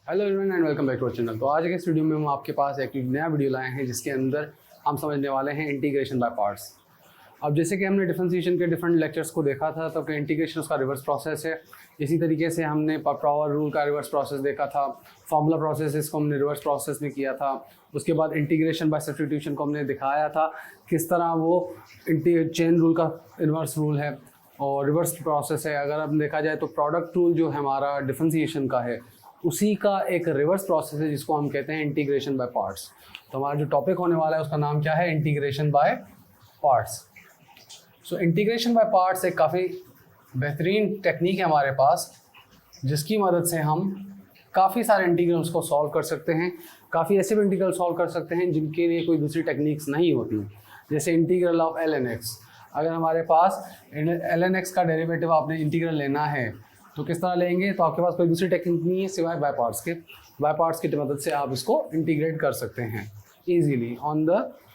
Hello everyone and welcome back to our channel. तो आज के इस वीडियो में हम आपके पास एक नया वीडियो लाए हैं जिसके अंदर हम समझने वाले हैं इंटीग्रेशन बाय पार्ट्स। अब जैसे कि हमने डिफरेंशिएशन के डिफरेंट लेक्चर्स को देखा था, तो इंटीग्रेशन उसका रिवर्स प्रोसेस है। इसी तरीके से हमने पावर रूल का रिवर्स प्रोसेस देखा था, फार्मूला प्रोसेस को हमने रिवर्स प्रोसेस में किया था। उसके बाद इंटीग्रेशन बाय सब्स्टिट्यूशन को हमने दिखाया था किस तरह वो चेन रूल का इन्वर्स रूल है और रिवर्स प्रोसेस है। अगर अब देखा जाए तो प्रोडक्ट रूल जो है हमारा डिफरेंशिएशन का है, उसी का एक रिवर्स प्रोसेस है जिसको हम कहते हैं इंटीग्रेशन बाय पार्ट्स। तो हमारा जो टॉपिक होने वाला है उसका नाम क्या है? Integration by parts. So integration by parts एक काफ़ी बेहतरीन टेक्निक है हमारे पास, जिसकी मदद से हम काफ़ी सारे इंटीग्रल्स को सॉल्व कर सकते हैं। काफ़ी ऐसे भी इंटीग्रल सॉल्व कर सकते हैं जिनके लिए कोई दूसरी टेक्निक्स नहीं होती, जैसे इंटीग्रल ऑफ ln(x). अगर हमारे पास ln(x) का डेरिवेटिव आपने इंटीग्रल लेना है तो किस तरह लेंगे? तो आपके पास कोई दूसरी टेक्निक नहीं है सिवाय बाय पार्ट्स के। बाय पार्ट्स की मदद से आप इसको इंटीग्रेट कर सकते हैं easily on the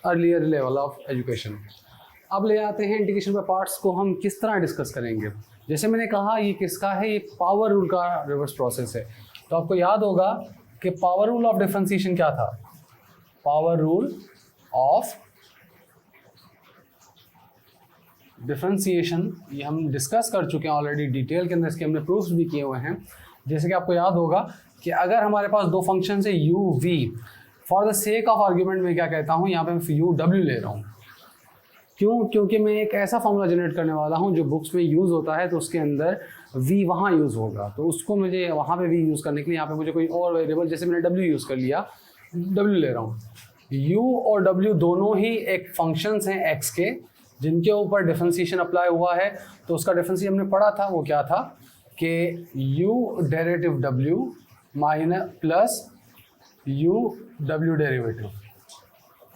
earlier level of education. अब ले आते हैं इंटीग्रेशन बाय पार्ट्स को हम किस तरह डिस्कस करेंगे। जैसे मैंने कहा, ये किसका है? ये पावर रूल का रिवर्स प्रोसेस है। तो आपको याद होगा कि पावर रूल ऑफ डिफरेंशिएशन क्या था? पावर रूल ऑफ डिफरेंशिएशन ये हम डिस्कस कर चुके हैं ऑलरेडी डिटेल के अंदर, इसके हमने प्रूफ्स भी किए हुए हैं। जैसे कि आपको याद होगा कि अगर हमारे पास दो फंक्शन है u v, for the sake of argument मैं क्या कहता हूँ, यहाँ पे मैं u w ले रहा हूँ। क्यों? क्योंकि मैं एक ऐसा फॉर्मूला जनरेट करने वाला हूँ जो बुक्स में यूज़ होता है, तो उसके अंदर v वहाँ यूज़ होगा। तो उसको मुझे वहाँ पे v यूज़ करने के लिए यहाँ पे मुझे कोई और वेरिएबल, जैसे मैंने w यूज़ कर लिया, w ले रहा हूँ। u और w दोनों ही एक फंक्शंस हैं x के, जिनके ऊपर डिफरेंशिएशन अप्लाई हुआ है। तो उसका डिफरेंशिएशन हमने पढ़ा था, वो क्या था कि u derivative w minus plus u w derivative,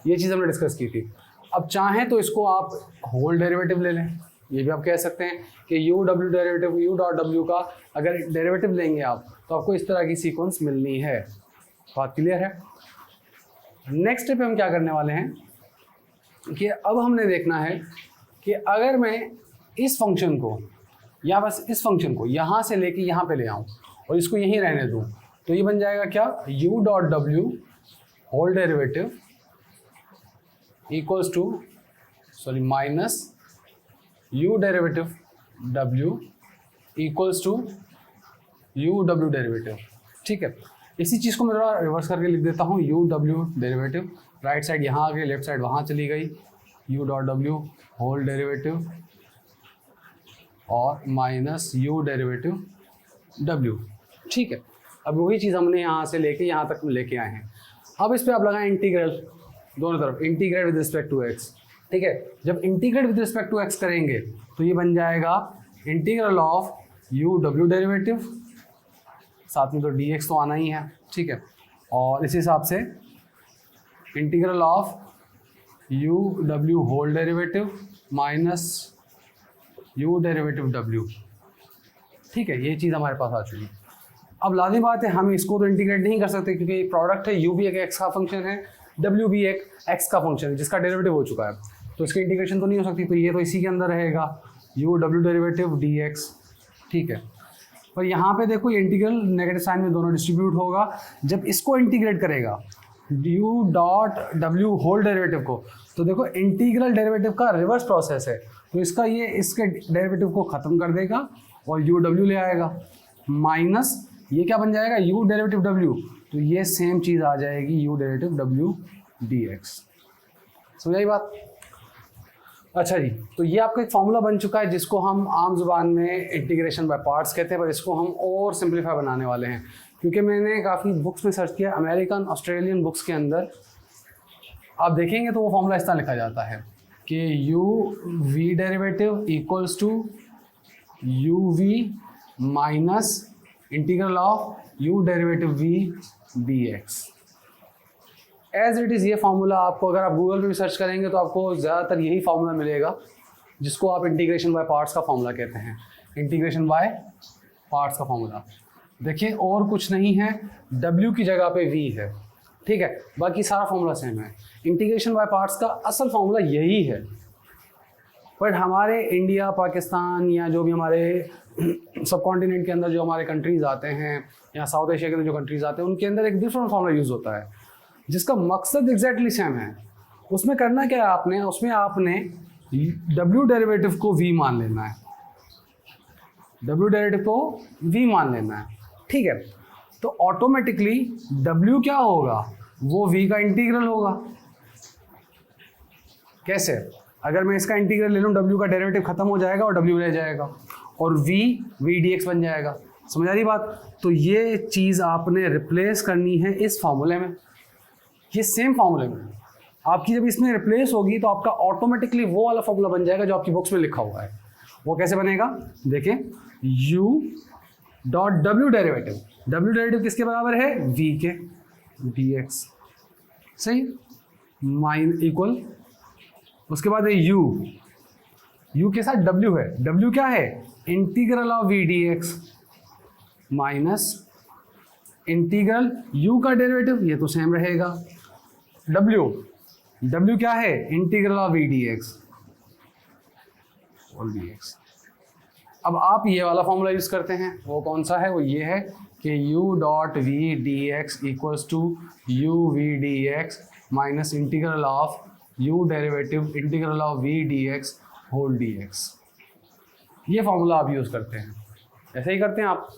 ये चीज़ हमने डिस्कस की थी। अब चाहें तो इसको आप होल डेरिवेटिव ले लें, ये भी आप कह सकते हैं कि u w derivative u dot w का अगर डेरिवेटिव लेंगे आप तो आपको इस तरह की सीक्वेंस मिलनी है। बात क्लियर है? नेक्स्ट स्टेप पे हम क्या करने वाले हैं कि अब हमने देखना है कि अगर मैं इस फंक्शन को या बस इस फंक्शन को यहाँ से लेके यहाँ पे ले आऊँ और इसको यहीं रहने दूँ, तो ये बन जाएगा क्या? u dot w whole derivative equals to minus u derivative w equals to u w derivative. ठीक है, इसी चीज़ को मैं थोड़ा रिवर्स करके लिख देता हूँ। u w derivative, right side यहाँ आ गई, लेफ्ट साइड वहाँ चली गई, u dot w whole derivative और माइनस u डेरिवेटिव w। ठीक है, अब वही चीज़ हमने यहाँ से लेके यहाँ तक लेके आए हैं। अब इस पर आप लगाएं इंटीग्रल दोनों तरफ, integrate with respect to x। ठीक है, जब integrate with respect to x करेंगे तो ये बन जाएगा integral of u w derivative, साथ में तो dx तो आना ही है। ठीक है, और इस हिसाब से integral of u w whole derivative minus u derivative w। ठीक है, ये चीज़ हमारे पास आ चुकी। अब लाज़मी बात है, हम इसको तो इंटीग्रेट नहीं कर सकते क्योंकि प्रोडक्ट है, u भी एक x का फंक्शन है, w भी एक x का फंक्शन है जिसका डेरिवेटिव हो चुका है, तो इसकी इंटीग्रेशन तो नहीं हो सकती। तो ये तो इसी के अंदर रहेगा u w डेरिवेटिव dx। ठीक है, पर यहाँ पे देखो ये इंटीग्रल नेगेटिव साइन में दोनों डिस्ट्रीब्यूट होगा। जब इसको इंटीग्रेट करेगा u dot w whole derivative को, तो देखो इंटीग्रल डेरिवेटिव का रिवर्स प्रोसेस है, तो इसका ये इसके डेरिवेटिव को ख़त्म कर देगा और u w ले आएगा, माइनस ये क्या बन जाएगा? u डेरिवेटिव w, तो ये सेम चीज़ आ जाएगी u डेरिवेटिव w dx। समझाई बात? अच्छा जी, तो ये आपका एक फॉर्मूला बन चुका है जिसको हम आम जुबान में इंटीग्रेशन बाय पार्ट्स कहते हैं, पर इसको हम और सिंप्लीफाई बनाने वाले हैं क्योंकि मैंने काफ़ी बुक्स में सर्च किया, अमेरिकन ऑस्ट्रेलियन बुक्स के अंदर आप देखेंगे तो वो फॉर्मूला इस तरह लिखा जाता है कि u v derivative equals to u v minus integral of u derivative v dx। As it is ये फार्मूला आपको अगर आप गूगल पे भी सर्च करेंगे तो आपको ज़्यादातर यही फार्मूला मिलेगा जिसको आप इंटीग्रेशन बाय पार्ट्स का फार्मूला कहते हैं। इंटीग्रेशन बाय पार्ट्स का फार्मूला देखिए और कुछ नहीं है, w की जगह पे v है। ठीक है, बाकी सारा फार्मूला सेम है। इंटीग्रेशन बाय पार्ट्स का असल फार्मूला यही है, बट हमारे इंडिया, पाकिस्तान या जो भी हमारे सब कॉन्टिनेंट के अंदर जो हमारे कंट्रीज आते हैं या साउथ एशिया के अंदर जो कंट्रीज आते हैं उनके अंदर एक डिफरेंट फॉर्मूला यूज़ होता है जिसका मकसद एग्जैक्टली सेम है। उसमें करना क्या है आपने, उसमें आपने W डेरिवेटिव को V मान लेना है, W डेरिवेटिव को V मान लेना है, ठीक है। तो ऑटोमेटिकली W क्या होगा, वो V का इंटीग्रल होगा। कैसे, अगर मैं इसका इंटीग्रल ले लूँ W का डेरिवेटिव खत्म हो जाएगा और W रह जाएगा और V dx बन जाएगा। समझ आ रही बात? तो ये चीज़ आपने रिप्लेस करनी है इस फॉर्मूले में, ये सेम फॉर्मूले में आपकी जब इसमें रिप्लेस होगी तो आपका ऑटोमेटिकली वो वाला फॉर्मूला बन जाएगा जो आपकी बुक्स में लिखा हुआ है। वो कैसे बनेगा, देखें, u डॉट W डेरिवेटिव किसके बराबर है, V के dx, सही, माइन इक्वल, उसके बाद है u के साथ W है, W क्या है, integral of V dx minus integral u का डेरिवेटिव, ये तो सेम रहेगा, W क्या है, इंटीग्रल ऑफ V dx और dx। अब आप ये वाला फॉर्मूला यूज करते हैं, वो कौन सा है, वो ये है कि u dot V dx equals to u V dx minus integral of u derivative integral of V dx whole dx। ये फॉर्मूला आप यूज करते हैं, ऐसे ही करते हैं आप,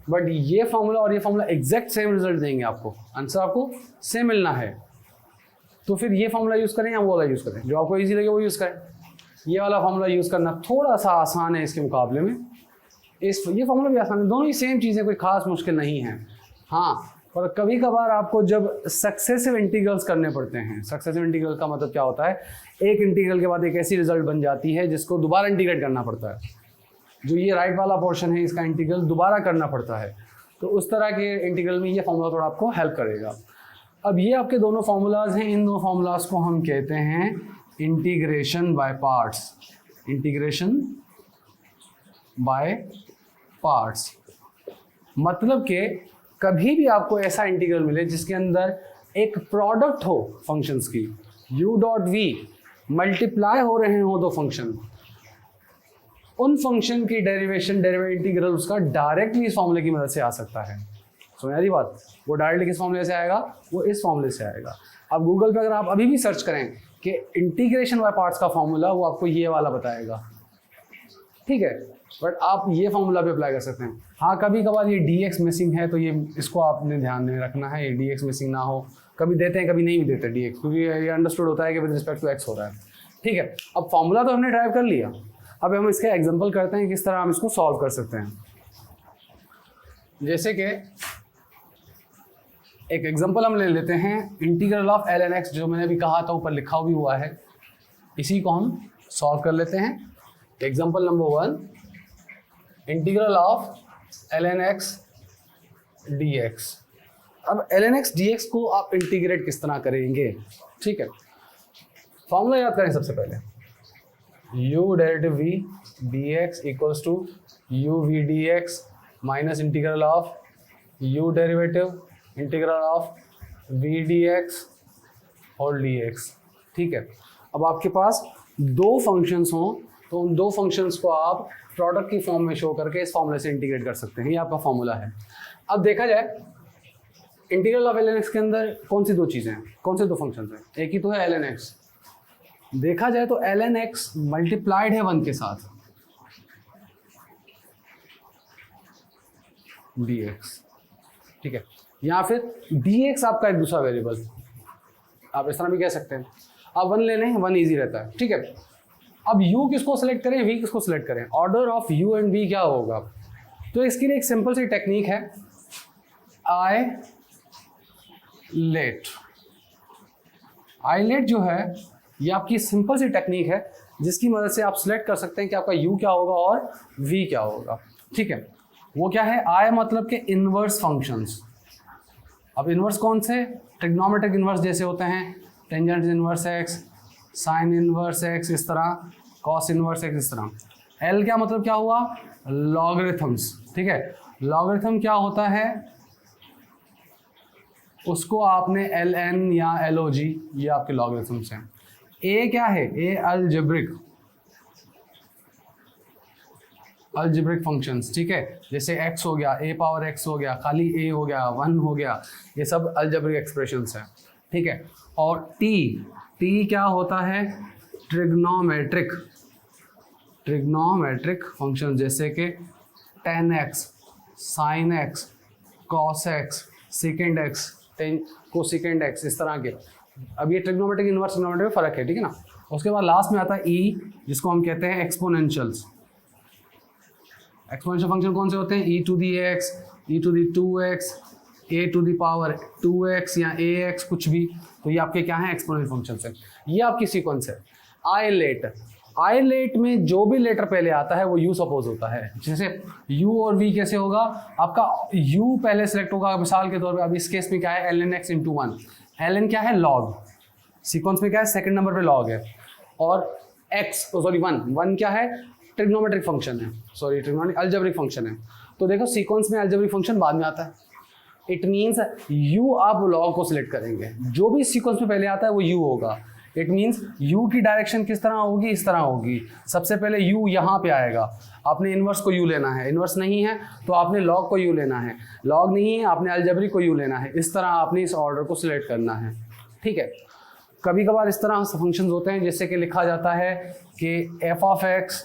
बट ये फॉर्मूला और ये फॉर्मूला एग्जैक्ट सेम रिजल्ट देंगे आपको, आंसर आपको सेम मिलना है। तो फिर ये फॉर्मूला यूज़ करें या वो वाला यूज़ करें, जो आपको इजी लगे वो यूज़ करें। ये वाला फॉर्मूला यूज़ करना थोड़ा सा आसान है इसके मुकाबले में, ये फॉर्मूला भी आसान है, दोनों ही सेम चीज़ें, कोई खास मुश्किल नहीं है। हाँ, और कभी कभार आपको जब सक्सेसिव इंटीग्रल्स करने पड़ते हैं, सक्सेसिव इंटीग्रल का मतलब क्या होता है, एक इंटीग्रल के बाद एक ऐसी रिजल्ट बन जाती है जिसको दोबारा इंटीग्रेट करना पड़ता है, जो ये राइट वाला पोर्शन है इसका इंटीग्रल दोबारा करना पड़ता है। तो उस तरह के इंटीग्रल में ये फॉर्मूला थोड़ा आपको हेल्प करेगा। अब ये आपके दोनों फार्मूलाज हैं, इन दो फार्मूलाज को हम कहते हैं integration by parts, integration by parts. मतलब कि कभी भी आपको ऐसा इंटीग्रल मिले जिसके अंदर एक प्रोडक्ट हो फंक्शंस की, u डॉट v मल्टीप्लाई हो रहे हो दो फंक्शन, उन फंक्शन की डेरिवेशन डेरिवेटिव इंटीग्रल उसका डायरेक्टली इस फॉर्मूले की मदद से आ सकता है। समझ आ रही बात? वो डायरेक्टली किस फॉर्मूले से आएगा, वो इस फॉर्मूले से आएगा। अब गूगल पे अगर आप अभी भी सर्च करें कि इंटीग्रेशन बाय पार्ट्स का फॉर्मूला, वो आपको ये वाला बताएगा, ठीक है। बट आप ये फॉर्मूला भी अप्लाई कर सकते हैं। हाँ, कभी कभार ये dx मिसिंग है तो ये इसको आपने ध्यान में रखना है, ये dx मिसिंग ना हो, कभी देते हैं कभी नहीं भी देते dx, क्योंकि ये अंडरस्टूड होता है कि विद रिस्पेक्ट टू x हो रहा है, ठीक है। अब फॉर्मूला तो हमने ड्राइव कर लिया, अब हम इसका एग्जाम्पल करते हैं किस तरह हम इसको सॉल्व कर सकते हैं। जैसे कि एक एग्जांपल हम ले लेते हैं, इंटीग्रल ऑफ ln x, जो मैंने अभी कहा था ऊपर लिखा भी हुआ है, इसी को हम सॉल्व कर लेते हैं। Example number 1, integral of ln x dx। अब ln x dx को आप इंटीग्रेट किस तरह करेंगे, ठीक है। फॉर्मूला याद करें सबसे पहले, u derivative v dx equals to u v dx minus integral of u derivative integral of v dx और dx, ठीक है। अब आपके पास दो फंक्शंस हों तो उन दो फंक्शंस को आप प्रोडक्ट की फॉर्म में शो करके इस फॉर्मूले से इंटीग्रेट कर सकते हैं, ये आपका फॉर्मूला है। अब देखा जाए इंटीग्रल ऑफ ln x के अंदर कौन सी दो चीज़ें हैं, कौन से दो फंक्शंस हैं, एक ही तो है ln x। देखा जाए तो ln x मल्टीप्लाइड है 1 के साथ dx, ठीक है, या फिर dx आपका एक दूसरा वेरिएबल, आप इस तरह भी कह सकते हैं। आप 1 ले लें, 1 ईजी रहता है, ठीक है। अब u किसको सेलेक्ट करें, v किसको सेलेक्ट करें, order of u and v क्या होगा, तो इसके लिए एक सिंपल सी टेक्निक है, आईलेट जो है ये आपकी सिंपल सी टेक्निक है जिसकी मदद से आप सिलेक्ट कर सकते हैं कि आपका u क्या होगा और v क्या होगा, ठीक है। वो क्या है, आई मतलब के इनवर्स फंक्शंस। अब इनवर्स कौन से, ट्रिग्नोमेट्रिक इनवर्स जैसे होते हैं, tangent inverse x, sine inverse x, इस तरह कॉस इनवर्स x, इस तरह। एल क्या मतलब क्या हुआ, लॉगरिथम्स, ठीक है। लॉगरिथम क्या होता है, उसको आपने ln या log, ये आपके लॉगरिथम्स हैं। ए क्या है, ए अलजेब्रिक, अल्जेब्रिक फंक्शंस, ठीक है, जैसे x हो गया, a पावर x हो गया, खाली a हो गया, 1 हो गया, ये सब अल्जेब्रिक एक्सप्रेशंस हैं, ठीक है। और t क्या होता है, ट्रिग्नोमेट्रिक फंक्शन, जैसे कि tan x, sin x, cos x, secant x, cosecant x, इस तरह के। अब ये ट्रिग्नोमेट्रिक इनवर्स ट्रिग्नोमेट्रिक में फ़र्क है, ठीक है ना। उसके बाद लास्ट में आता है e, जिसको हम कहते हैं एक्सपोनेंशियल्स। एक्सपोनेंशियल फंक्शन कौन से होते हैं, e to the x, e to the 2x, a to the power 2x या ax, कुछ भी, तो ये आपके क्या है, एक्सपोनेंशियल फंक्शंस है। ये आपकी सीक्वेंस है। आइलेट में जो भी लेटर पहले आता है वो u सपोज होता है। जैसे u और v कैसे होगा, आपका u पहले सेलेक्ट होगा, मिसाल के तौर पे अब इस केस में क्या है, ln x इंटू 1, ln क्या है, लॉग, सीक्वेंस में क्या है, सेकंड नंबर पे लॉग है, और वन क्या है, ट्रिग्नोमेट्रिक फंक्शन है, ट्रिग्नोमेट्रिक अलजेब्रिक फंक्शन है। तो देखो सीक्वेंस में अलजेब्रिक फंक्शन बाद में आता है। इट मीन्स u आप लॉग को सिलेक्ट करेंगे, जो भी सीक्वेंस में पहले आता है वो u होगा। इट मीन्स u की डायरेक्शन किस तरह होगी, इस तरह होगी। सबसे पहले u यहाँ पे आएगा, आपने इन्वर्स को u लेना है, इन्वर्स नहीं है तो आपने लॉग को u लेना है, लॉग नहीं है आपने अलजेब्रिक को u लेना है। इस तरह आपने इस ऑर्डर को सिलेक्ट करना है, ठीक है। कभी कभार इस तरह फंक्शंस होते हैं, जैसे कि लिखा जाता है कि f of x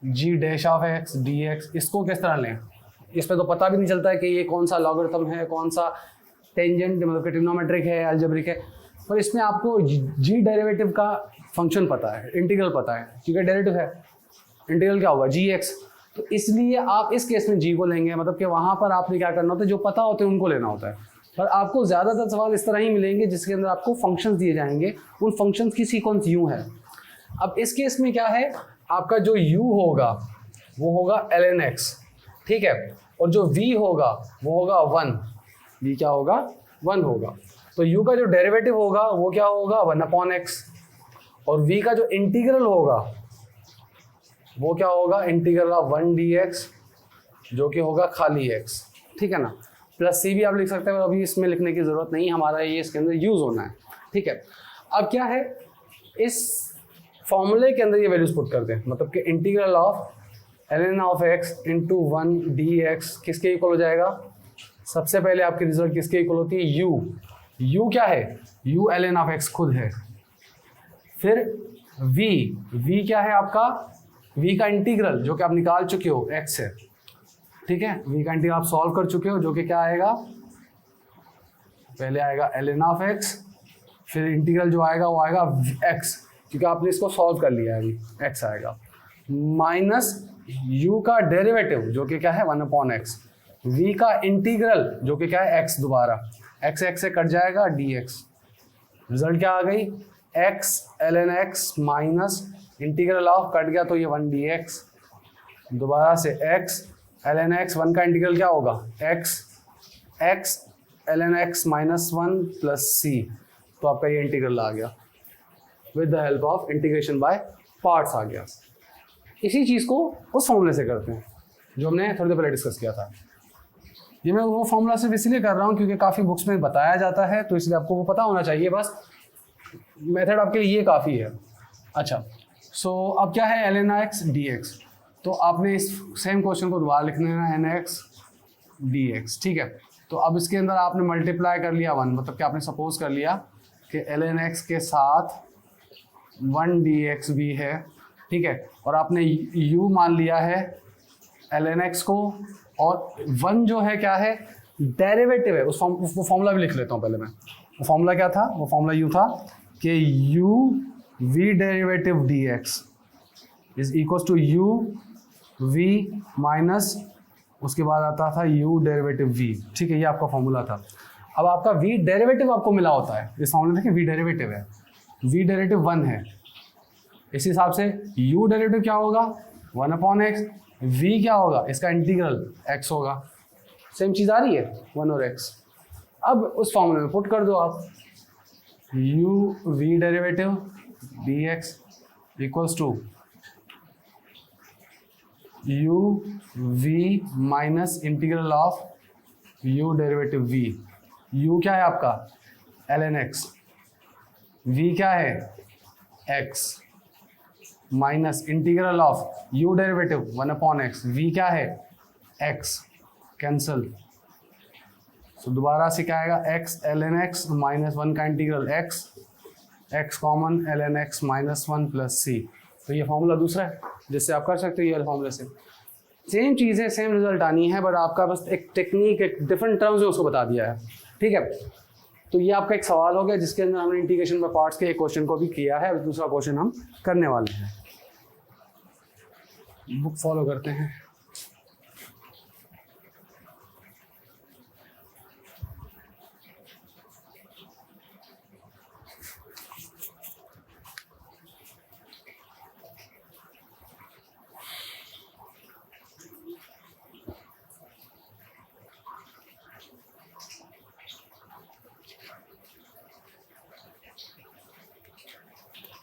g dash of x dx, इसको किस तरह लें, इसमें तो पता भी नहीं चलता है कि ये कौन सा लॉगरिथम है, कौन सा टेंजेंट, मतलब कि ट्रिग्नोमेट्रिक है, अलजेब्रिक है। पर इसमें आपको जी डेरिवेटिव का फंक्शन पता है, इंटीग्रल पता है, जी का डेरिवेटिव है, इंटीग्रल क्या होगा, gx। तो इसलिए आप इस केस में g को लेंगे, मतलब कि वहाँ पर आपने क्या करना होता है, जो पता होते हैं उनको लेना होता है। पर आपको ज़्यादातर सवाल इस तरह ही मिलेंगे जिसके अंदर आपको फंक्शंस दिए जाएंगे, उन फंक्शंस की सीक्वेंस u है। अब इस केस में क्या है, आपका जो u होगा वो होगा ln x, ठीक है, और जो v होगा वो होगा 1, v क्या होगा, 1 होगा। तो u का जो डेरिवेटिव होगा वो क्या होगा, 1/x, और v का जो इंटीग्रल होगा वो क्या होगा, इंटीग्रल ऑफ 1 dx, जो कि होगा खाली x, ठीक है ना। प्लस c भी आप लिख सकते हैं, अभी इसमें लिखने की ज़रूरत नहीं, हमारा ये इसके अंदर यूज़ होना है, ठीक है। अब क्या है, इस फॉर्मूले के अंदर ये वैल्यूज पुट करते हैं, मतलब कि integral of ln of x into 1 dx किसके इक्वल हो जाएगा, सबसे पहले आपकी रिजल्ट किसके इक्वल होती है, u क्या है, u ln ऑफ x खुद है। फिर v क्या है आपका, v का इंटीग्रल जो कि आप निकाल चुके हो x है, ठीक है, v का इंटीग्रल आप सॉल्व कर चुके हो, जो कि क्या आएगा, पहले आएगा ln ऑफ x, फिर इंटीग्रल जो आएगा वो आएगा x, क्योंकि आपने इसको सॉल्व कर लिया है, अभी x आएगा, माइनस u का डेरिवेटिव जो कि क्या है 1/x, v का इंटीग्रल जो कि क्या है x, दोबारा x से कट जाएगा dx, रिजल्ट क्या आ गई, x ln x minus integral of, cut गया तो ये 1 dx, दोबारा से x ln x, 1 का इंटीग्रल क्या होगा, x ln x minus 1 plus c, तो आपका ये इंटीग्रल आ गया with the help of integration by parts आ गया। इसी चीज़ को उस फॉर्मूले से करते हैं जो हमने थोड़ी देर पहले डिस्कस किया था। ये मैं वो फॉर्मूला सिर्फ इसलिए कर रहा हूँ क्योंकि काफ़ी बुक्स में बताया जाता है, तो इसलिए आपको वो पता होना चाहिए, बस मेथड आपके लिए ये काफ़ी है। अच्छा, सो अब क्या है ln x dx, तो आपने इस सेम क्वेश्चन को दोबारा लिखना है n x dx, ठीक है। तो अब इसके अंदर आपने मल्टीप्लाई कर लिया 1, मतलब कि आपने सपोज कर लिया कि ln x के साथ 1 dx भी है, ठीक है, और आपने u मान लिया है ln x को, और 1 जो है क्या है, डेरिवेटिव है, उस फॉर्मूला भी लिख लेता हूँ पहले मैं। वो फॉर्मूला क्या था, वो फॉर्मूला u था कि u v derivative dx is equal to u v minus, उसके बाद आता था u डेरिवेटिव v, ठीक है, ये आपका फॉर्मूला था। अब आपका v डेरिवेटिव आपको मिला होता है, इस फॉर्मूले में v डेरिवेटिव है, v डेरिवेटिव 1 है, इस हिसाब से u डेरिवेटिव क्या होगा 1/x, v क्या होगा, इसका इंटीग्रल x होगा, सेम चीज़ आ रही है 1 और x। अब उस फॉर्मूले में पुट कर दो आप, u v derivative dx equals to u v minus integral of u derivative v, u क्या है आपका ln x, v क्या है x, minus integral of u derivative 1/x, v क्या है x, कैंसल, तो दोबारा से क्या आएगा x ln x माइनस 1 का integral x common ln x minus 1 plus c। तो ये फॉर्मूला दूसरा है जिससे आप कर सकते हो ये फॉर्मूले से। सेम चीज़ है, सेम रिजल्ट आनी है, बट आपका बस एक टेक्निक, एक डिफरेंट टर्म्स में उसको बता दिया है। ठीक है, तो ये आपका एक सवाल हो गया जिसके अंदर हमने इंटीग्रेशन बाय पार्ट्स के एक क्वेश्चन को भी किया है। दूसरा क्वेश्चन हम करने वाले हैं। बुक फॉलो करते हैं।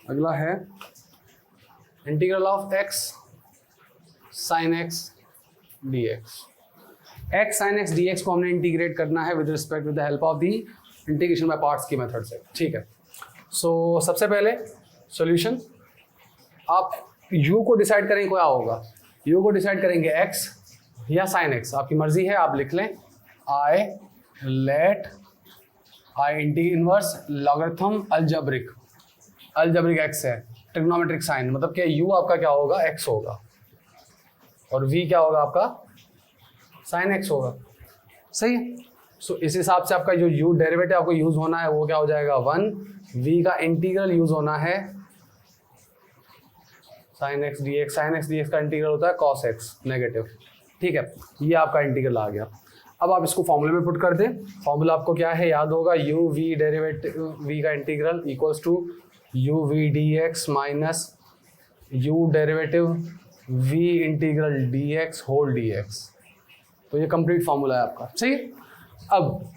अगला है integral of x sin x dx। x sin x dx को हमने इंटीग्रेट करना है with respect with the help of the integration by parts की मेथड से। ठीक है, सो सबसे पहले सॉल्यूशन, आप u को डिसाइड करेंगे क्या होगा। u को डिसाइड करेंगे x या sin x, आपकी मर्जी है, आप लिख लें i late i inverse logarithm algebraic x है, ट्रिग्नोमेट्रिक साइन, मतलब कि u आपका क्या होगा x होगा और v क्या होगा आपका sin x होगा। सही है, सो इस हिसाब से आपका जो u डेरिवेटिव आपको यूज होना है वो क्या हो जाएगा 1, v का इंटीग्रल यूज होना है sin x dx का इंटीग्रल होता है cos x नेगेटिव। ठीक है, ये आपका इंटीग्रल आ गया। अब आप इसको फॉर्मूले में पुट कर दें। फॉर्मूला आपको क्या है, याद होगा, u v डेरिवेटिव v का integral equals to u v dx minus u derivative v integral dx whole dx। तो ये कंप्लीट फॉर्मूला है आपका। सही है, अब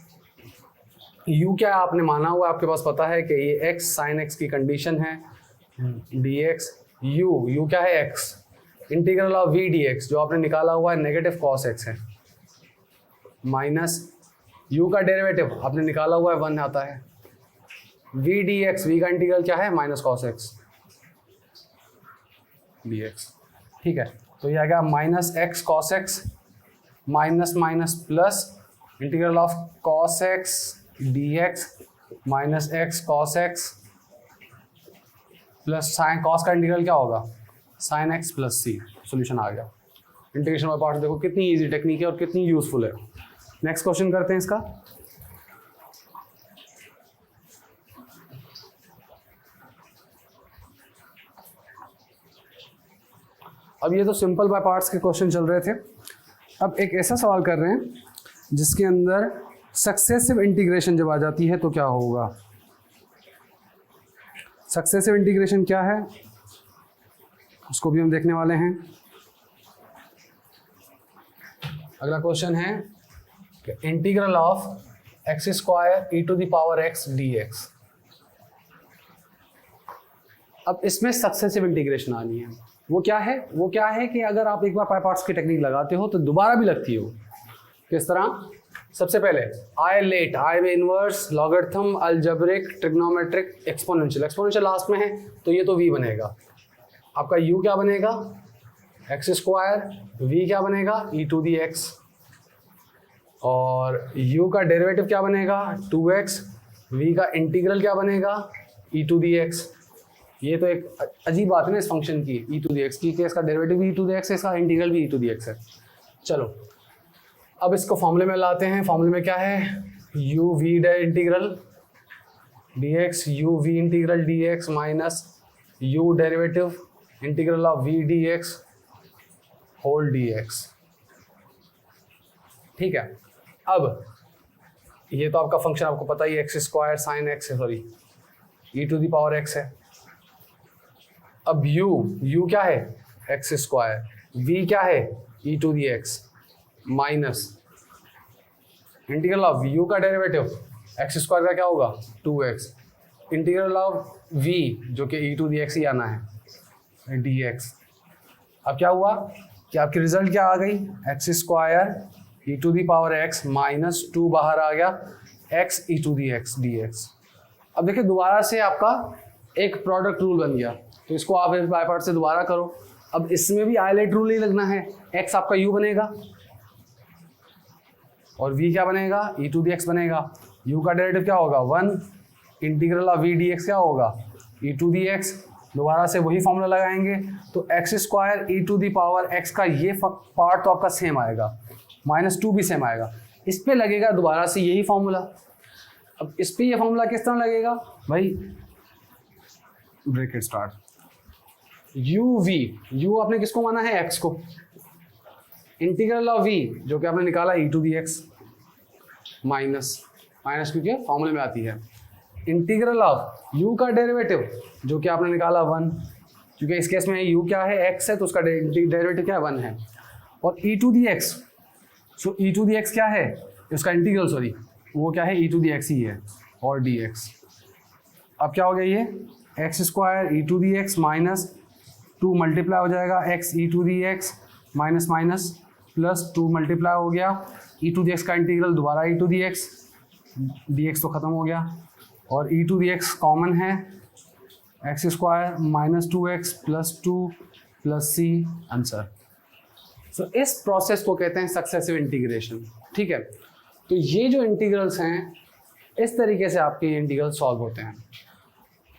u क्या है आपने माना हुआ, आपके पास पता है कि ये x sin x की कंडीशन है, dx u क्या है x, integral of v dx जो आपने निकाला हुआ है नेगेटिव cos x है, माइनस u का डेरिवेटिव आपने निकाला हुआ है 1 आता है, v dx, v का इंटीग्रल क्या है माइनस cos x dx। ठीक है, तो ये आ गया minus x cos x minus minus plus integral of cos x dx minus x cos x plus sine cos का इंटीग्रल क्या होगा sin x plus c। Solution आ गया। इंटीग्रेशन बाय पार्ट्स देखो कितनी इजी टेक्निक है और कितनी यूजफुल है। नेक्स्ट क्वेश्चन करते हैं इसका। अब ये तो सिंपल बाय पार्ट्स के क्वेश्चन चल रहे थे। अब एक ऐसा सवाल कर रहे हैं जिसके अंदर सक्सेसिव इंटीग्रेशन जब आ जाती है तो क्या होगा। सक्सेसिव इंटीग्रेशन क्या है उसको भी हम देखने वाले हैं। अगला क्वेश्चन है integral of x square e to the power x d x. अब इसमें सक्सेसिव इंटीग्रेशन आनी है। वो क्या है, वो क्या है कि अगर आप एक बार पाई पार्ट्स की टेक्निक लगाते हो तो दोबारा भी लगती है। वो किस तरह, सबसे पहले आई लेट, आई में inverse logarithm algebraic trigonometric exponential, exponential last में है तो ये तो v बनेगा। आपका u क्या बनेगा एक्स स्क्वायर, v क्या बनेगा ई टू दी एक्स, और u का डेरिवेटिव क्या बनेगा 2x, v का इंटीग्रल क्या बनेगा ई टू दी एक्स। ये तो एक अजीब बात है ना इस फंक्शन की, ई टू दी एक्स की, इसका डेरिवेटिव भी ई टू दी एक्स है, इसका इंटीग्रल भी ई टू दी एक्स है। चलो अब इसको फॉर्मूले में लाते हैं। फॉर्मूले में क्या है, u v integral dx, u v integral dx minus u derivative integral of v dx whole dx। ठीक है, अब ये तो आपका फंक्शन आपको पता ही है, एक्स स्क्वायर साइन एक्स है, sorry e to the power x है। अब u क्या है एक्स स्क्वायर, v क्या है e to the x minus integral of u का डेरिवेटिव एक्स स्क्वायर का क्या होगा 2x, इंटीग्रल ऑफ v जो कि ई टू दी एक्स ही आना है dx। अब क्या हुआ कि आपकी रिजल्ट क्या आ गई, x square e to the power x minus 2 बाहर आ गया x e to the x dx। अब देखिए दोबारा से आपका एक प्रोडक्ट रूल बन गया तो इसको आप बाय पार्ट से दोबारा करो। अब इसमें भी आइलेट रूल नहीं लगना है, x आपका u बनेगा और v क्या बनेगा, e टू दी x बनेगा। u का डेरिवेटिव क्या होगा 1 इंटीग्रल ऑफ v dx क्या होगा e टू दी x। दोबारा से वही फॉर्मूला लगाएंगे तो x square e to the power x का ये पार्ट तो आपका सेम आएगा, -2 भी सेम आएगा। इस पे लगेगा दोबारा से यही फॉर्मूला। अब इस पे ये फॉर्मूला किस तरह लगेगा भाई, ब्रैकेट स्टार्ट u आपने किसको माना है x को, इंटीग्रल ऑफ v जो कि आपने निकाला e to the x minus क्योंकि फॉर्मूले में आती है, इंटीग्रल ऑफ u का डेरिवेटिव जो कि आपने निकाला 1, क्योंकि इस केस में u क्या है x है तो उसका डेरिवेटिव क्या है 1 है, और e to the x, so e to the x क्या है उसका इंटीग्रल, सॉरी वो क्या है e टू दी x ही है और dx। अब क्या हो गया ये x square e to the x minus 2 multiply हो जाएगा x e to the x minus plus 2 multiply हो गया e टू दी x का इंटीग्रल दोबारा e to the x, dx तो ख़त्म हो गया और e to the x common है, x square -2x plus 2 plus c answer. सो इस प्रोसेस को कहते हैं सक्सेसिव इंटीग्रेशन। ठीक है, तो ये जो इंटीग्रल्स हैं इस तरीके से आपके इंटीग्रल सॉल्व होते हैं।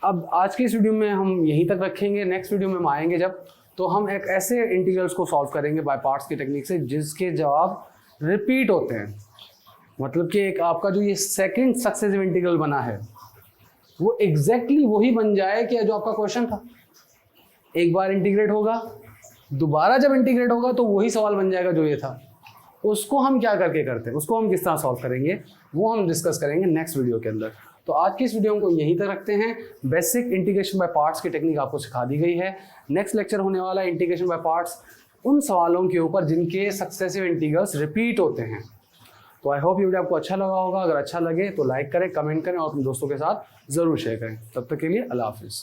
अब आज के इस वीडियो में हम यहीं तक रखेंगे, नेक्स्ट वीडियो में हम आएंगे जब, तो हम एक ऐसे इंटीग्रल्स को सॉल्व करेंगे बाय पार्ट्स की टेक्निक से जिसके जवाब रिपीट होते हैं। मतलब कि एक आपका जो ये सेकंड सक्सेसिव इंटीग्रल बना है वो एग्जैक्टली वही बन जाए कि जो आपका क्वेश्चन था। एक बार इंटीग्रेट होगा, दोबारा जब इंटीग्रेट होगा तो वही सवाल बन जाएगा जो ये था। उसको हम क्या करके करते हैं, उसको हम किस तरह सॉल्व करेंगे वो हम डिस्कस करेंगे नेक्स्ट वीडियो के अंदर। तो आज की इस वीडियो को यहीं तक रखते हैं। बेसिक इंटीग्रेशन बाय पार्ट्स की टेक्निक आपको सिखा दी गई है। नेक्स्ट लेक्चर होने वाला है इंटीग्रेशन बाय पार्ट्स, उन सवालों के ऊपर जिनके सक्सेसिव इंटीग्रल्स रिपीट होते हैं। तो आई होप ये वीडियो आपको अच्छा लगा होगा। अगर अच्छा लगे तो लाइक करें, कमेंट करें और अपने दोस्तों के साथ ज़रूर शेयर करें। तब तक के लिए अल्लाह हाफिज़।